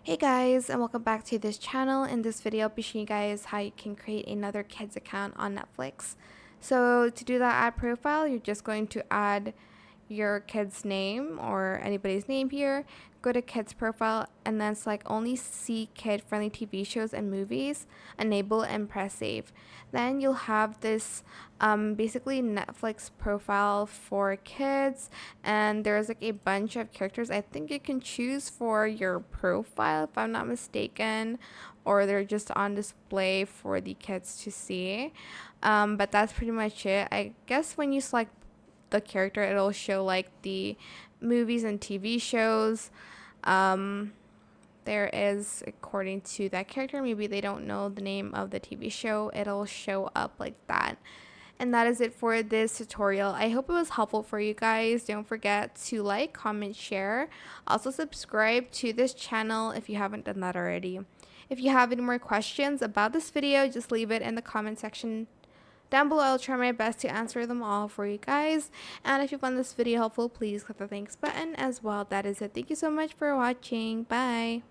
Hey guys, and welcome back to this channel. In this video, I'll be showing you guys how you can create another kids account on Netflix. So to do that add profile, you're just going to add your kid's name or anybody's name here. Go to kids profile and then select only see kid friendly TV shows and movies, enable and press save. Then you'll have this basically Netflix profile for kids, and there's like a bunch of characters I think you can choose for your profile if I'm not mistaken, or they're just on display for the kids to see. But that's pretty much it. I guess when you select the character, it'll show like the movies and TV shows there is according to that character. Maybe they don't know the name of the TV show, it'll show up like that. And that is it for this tutorial. I hope it was helpful for you guys. Don't forget to like, comment, share. Also subscribe to this channel if you haven't done that already. If you have any more questions about this video, just leave it in the comment section down below. I'll try my best to answer them all for you guys. And if you found this video helpful, please click the thanks button as well. That is it. Thank you so much for watching. Bye.